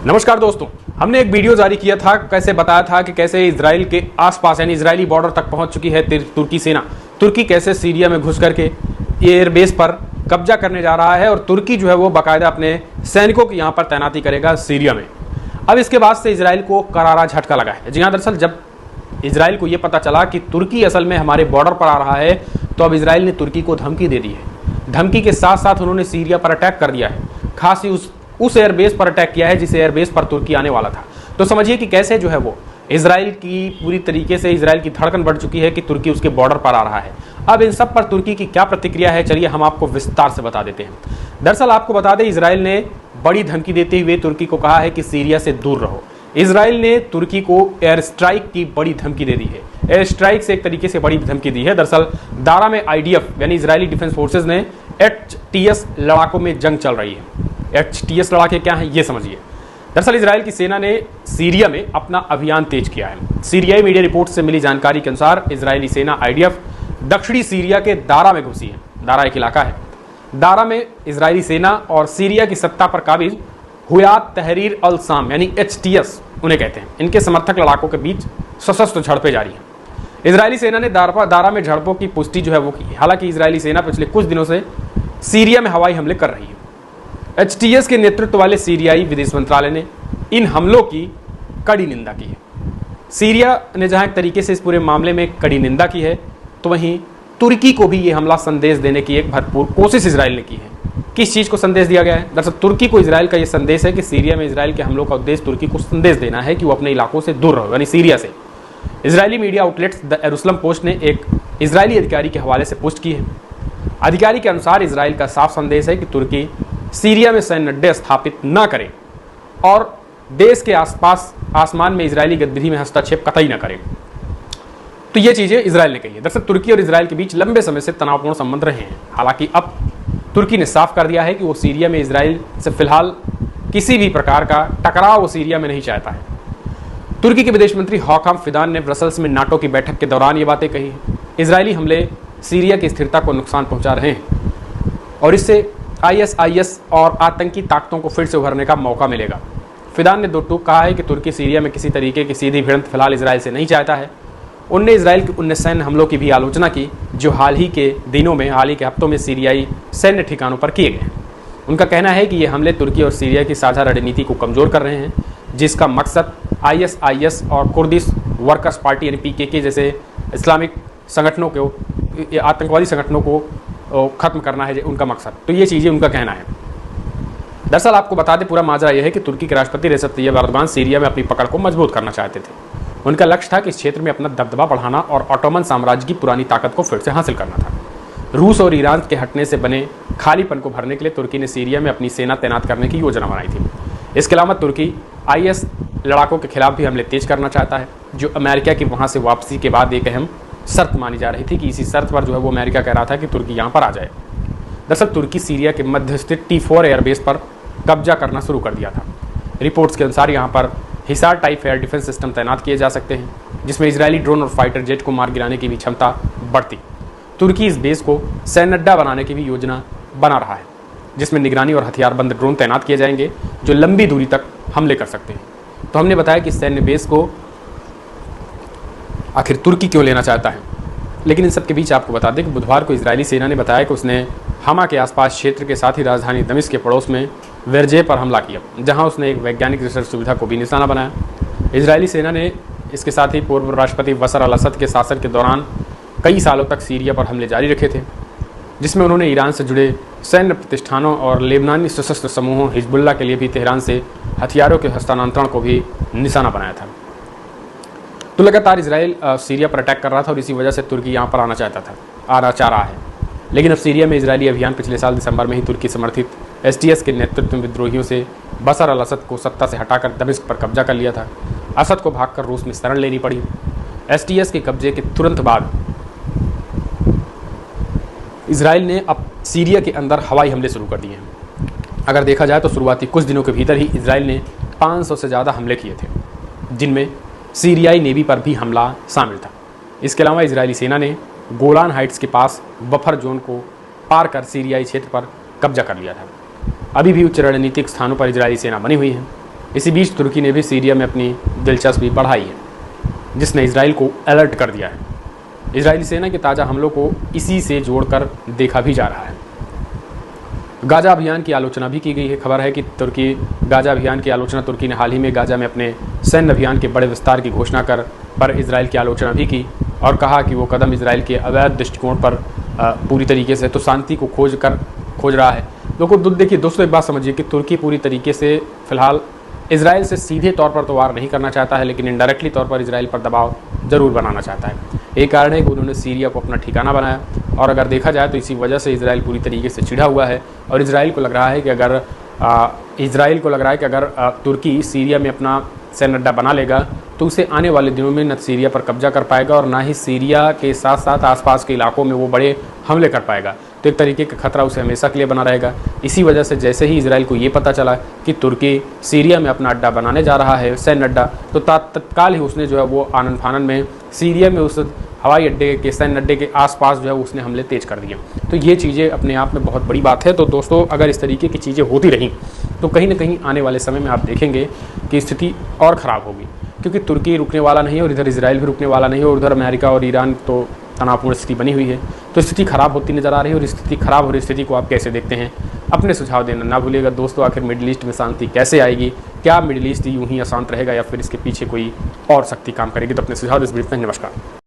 नमस्कार दोस्तों, हमने एक वीडियो जारी किया था, कैसे बताया था कि कैसे इजराइल के आसपास यानी इजरायली बॉर्डर तक पहुंच चुकी है तुर्की सेना। तुर्की कैसे सीरिया में घुस करके एयरबेस पर कब्जा करने जा रहा है और तुर्की जो है वो बाकायदा अपने सैनिकों की यहाँ पर तैनाती करेगा सीरिया में। अब इसके बाद से इजराइल को करारा झटका लगा है। जी हाँ, दरअसल जब इजराइल को ये पता चला कि तुर्की असल में हमारे बॉर्डर पर आ रहा है, तो अब इजराइल ने तुर्की को धमकी दे दी है। धमकी के साथ साथ उन्होंने सीरिया पर अटैक कर दिया है, खास ही उस एयरबेस पर अटैक किया है जिस एयरबेस पर तुर्की आने वाला था। तो समझिए कि कैसे जो है वो इजराइल की पूरी तरीके से इजराइल की धड़कन बढ़ चुकी है कि तुर्की उसके बॉर्डर पर आ रहा है। अब इन सब पर तुर्की की क्या प्रतिक्रिया है, चलिए हम आपको विस्तार से बता देते हैं। दरअसल आपको बता दें, इजराइल ने बड़ी धमकी देते हुए तुर्की को कहा है कि सीरिया से दूर रहो। इजराइल ने तुर्की को एयर स्ट्राइक की बड़ी धमकी दे दी है। एयर स्ट्राइक से एक तरीके से बड़ी धमकी दी है। दरअसल दारा में आईडीएफ यानी इजरायली डिफेंस फोर्सेज ने HTS लड़ाकों में जंग चल रही है। HTS लड़ाके क्या हैं ये समझिए। दरअसल इजराइल की सेना ने सीरिया में अपना अभियान तेज किया है। सीरियाई मीडिया रिपोर्ट से मिली जानकारी के अनुसार इजरायली सेना आईडीएफ दक्षिणी सीरिया के दारा में घुसी है। दारा एक इलाका है। दारा में इजरायली सेना और सीरिया की सत्ता पर काबिज हुयात तहरीर अल शाम यानी HTS उन्हें कहते हैं, इनके समर्थक लड़ाकों के बीच सशस्त्र झड़पें जारी हैं। इजरायली सेना ने दारा में झड़पों की पुष्टि जो है वो की। हालांकि इजरायली सेना पिछले कुछ दिनों से सीरिया में हवाई हमले कर रही है। HTS के नेतृत्व वाले सीरियाई विदेश मंत्रालय ने इन हमलों की कड़ी निंदा की है। सीरिया ने जहां एक तरीके से इस पूरे मामले में कड़ी निंदा की है, तो वहीं तुर्की को भी ये हमला संदेश देने की एक भरपूर कोशिश इजराइल ने की है। किस चीज़ को संदेश दिया गया है? दरअसल तुर्की को इजराइल का ये संदेश है कि सीरिया में इजराइल के हमलों का उद्देश्य तुर्की को संदेश देना है कि वो अपने इलाकों से दूर रहो, यानी सीरिया से। इजरायली मीडिया आउटलेट्स द यरूशलेम पोस्ट ने एक इजरायली अधिकारी के हवाले से पोस्ट की है। अधिकारी के अनुसार इजराइल का साफ संदेश है कि तुर्की सीरिया में सैन्य अड्डे स्थापित न करे और देश के आसपास आसमान में इजरायली गतिविधि में हस्तक्षेप कतई न करे। तो ये चीज़ें इजराइल ने कही है। दरअसल तुर्की और इजराइल के बीच लंबे समय से तनावपूर्ण संबंध रहे हैं। हालांकि अब तुर्की ने साफ कर दिया है कि वो सीरिया में इजराइल से फिलहाल किसी भी प्रकार का टकराव वो सीरिया में नहीं चाहता है। तुर्की के विदेश मंत्री हॉकाम फिदान ने ब्रसल्स में नाटो की बैठक के दौरान ये बातें कही। इजरायली हमले सीरिया की स्थिरता को नुकसान पहुंचा रहे हैं और इससे ISIS और आतंकी ताकतों को फिर से उभरने का मौका मिलेगा। फिदान ने दो टूक कहा है कि तुर्की सीरिया में किसी तरीके की सीधी भिड़ंत फिलहाल इजराइल से नहीं चाहता है। उनने इजराइल के उन सैन्य हमलों की भी आलोचना की जो हाल ही के हफ्तों में सीरियाई सैन्य ठिकानों पर किए गए हैं। उनका कहना है कि ये हमले तुर्की और सीरिया की साझा रणनीति को कमज़ोर कर रहे हैं, जिसका मकसद ISIS और कुर्दिश वर्कर्स पार्टी यानी PKK जैसे इस्लामिक संगठनों को, आतंकवादी संगठनों को ख़त्म करना है उनका मकसद। तो ये चीज़ें उनका कहना है। दरअसल आपको बता दें, पूरा माजरा यह है कि तुर्की के राष्ट्रपति रेसेप तैयब एर्दोगान सीरिया में अपनी पकड़ को मजबूत करना चाहते थे। उनका लक्ष्य था कि इस क्षेत्र में अपना दबदबा बढ़ाना और ऑटोमन साम्राज्य की पुरानी ताकत को फिर से हासिल करना था। रूस और ईरान के हटने से बने खालीपन को भरने के लिए तुर्की ने सीरिया में अपनी सेना तैनात करने की योजना बनाई थी। इसके अलावा तुर्की IS लड़ाकों के खिलाफ भी हमले तेज करना चाहता है, जो अमेरिका की वहाँ से वापसी के बाद एक अहम शर्त मानी जा रही थी कि इसी शर्त पर जो है वो अमेरिका कह रहा था कि तुर्की यहाँ पर आ जाए। दरअसल तुर्की सीरिया के मध्य स्थित T4 एयरबेस पर कब्जा करना शुरू कर दिया था। रिपोर्ट्स के अनुसार यहाँ पर Hisar type air defence system तैनात किए जा सकते हैं, जिसमें इजरायली ड्रोन और फाइटर जेट को मार गिराने की भी क्षमता बढ़ती। तुर्की इस बेस को सैन्य अड्डा बनाने की भी योजना बना रहा है, जिसमें निगरानी और हथियारबंद ड्रोन तैनात किए जाएंगे जो लंबी दूरी तक हमले कर सकते हैं। तो हमने बताया कि सैन्य बेस को आखिर तुर्की क्यों लेना चाहता है, लेकिन इन सब के बीच आपको बता दें कि बुधवार को इजरायली सेना ने बताया कि उसने हमा के आसपास क्षेत्र के साथ ही राजधानी दमिश्क के पड़ोस में वेरजे पर हमला किया, जहां उसने एक वैज्ञानिक रिसर्च सुविधा को भी निशाना बनाया। इजरायली सेना ने इसके साथ ही पूर्व राष्ट्रपति बशर अल असद के शासन के दौरान कई सालों तक सीरिया पर हमले जारी रखे थे, जिसमें उन्होंने ईरान से जुड़े सैन्य प्रतिष्ठानों और लेबनानी सशस्त्र समूहों हिजबुल्लाह के लिए भी तेहरान से हथियारों के हस्तांतरण को भी निशाना बनाया था। तो लगातार इजराइल सीरिया पर अटैक कर रहा था और इसी वजह से तुर्की यहाँ पर आना चाह रहा है। लेकिन अब सीरिया में इजरायली अभियान पिछले साल दिसंबर में ही तुर्की समर्थित HTS के नेतृत्व में विद्रोहियों से बशर अल असद को सत्ता से हटाकर दमिश्क पर कब्जा कर लिया था। असद को भागकर रूस में शरण लेनी पड़ी। HTS के कब्जे के तुरंत बाद इजराइल ने अब सीरिया के अंदर हवाई हमले शुरू कर दिए हैं। अगर देखा जाए तो शुरुआती कुछ दिनों के भीतर ही इजराइल ने 500 से ज़्यादा हमले किए थे, जिनमें सीरियाई नेवी पर भी हमला शामिल था। इसके अलावा इजरायली सेना ने गोलान हाइट्स के पास बफर जोन को पार कर सीरियाई क्षेत्र पर कब्जा कर लिया था। अभी भी उच्च रणनीतिक स्थानों पर इजरायली सेना बनी हुई है। इसी बीच तुर्की ने भी सीरिया में अपनी दिलचस्पी बढ़ाई है, जिसने इजराइल को अलर्ट कर दिया है। इजरायली सेना के ताज़ा हमलों को इसी से जोड़कर देखा भी जा रहा है। गाजा अभियान की आलोचना भी की गई है। खबर है कि तुर्की गाजा अभियान की आलोचना तुर्की ने हाल ही में गाजा में अपने सैन्य अभियान के बड़े विस्तार की घोषणा कर पर इजराइल की आलोचना भी की और कहा कि वो कदम इजराइल के अवैध दृष्टिकोण पर पूरी तरीके से तो शांति को खोज रहा है। देखिए दोस्तों, एक बात समझिए कि तुर्की पूरी तरीके से फिलहाल इजराइल से सीधे तौर पर तो वार नहीं करना चाहता है, लेकिन इनडायरेक्टली तौर पर इजराइल पर दबाव जरूर बनाना चाहता है। एक कारण है कि उन्होंने सीरिया को अपना ठिकाना बनाया और अगर देखा जाए तो इसी वजह से इजराइल पूरी तरीके से चिढ़ा हुआ है और इजराइल को लग रहा है कि अगर तुर्की सीरिया में अपना सैन्य अड्डा बना लेगा तो उसे आने वाले दिनों में न सीरिया पर कब्जा कर पाएगा और ना ही सीरिया के साथ साथ आसपास के इलाकों में वो बड़े हमले कर पाएगा। तो एक तरीके का खतरा उसे हमेशा के लिए बना रहेगा। इसी वजह से जैसे ही इजराइल को ये पता चला कि तुर्की सीरिया में अपना अड्डा बनाने जा रहा है, सैन्य अड्डा, तो तत्काल ही उसने जो है वो आनन फानन में सीरिया में उस हवाई अड्डे के सैन्य अड्डे के आसपास जो है उसने हमले तेज कर दिए। तो ये चीज़ें अपने आप में बहुत बड़ी बात है। तो दोस्तों, अगर इस तरीके की चीज़ें होती रहीं तो कहीं ना कहीं आने वाले समय में आप देखेंगे कि स्थिति और ख़राब होगी, क्योंकि तुर्की रुकने वाला नहीं है और इधर इजराइल भी रुकने वाला नहीं है और उधर अमेरिका और ईरान तो तनावपूर्ण स्थिति बनी हुई है। तो स्थिति खराब होती नज़र आ रही है और स्थिति खराब हो रही स्थिति को आप कैसे देखते हैं, अपने सुझाव देना ना भूलिएगा। दोस्तों, आखिर मिडिल ईस्ट में शांति कैसे आएगी? क्या मिडिल ईस्ट यूं ही अशांत रहेगा या फिर इसके पीछे कोई और शक्ति काम करेगी? तो अपने सुझाव इस वीडियो में। नमस्कार।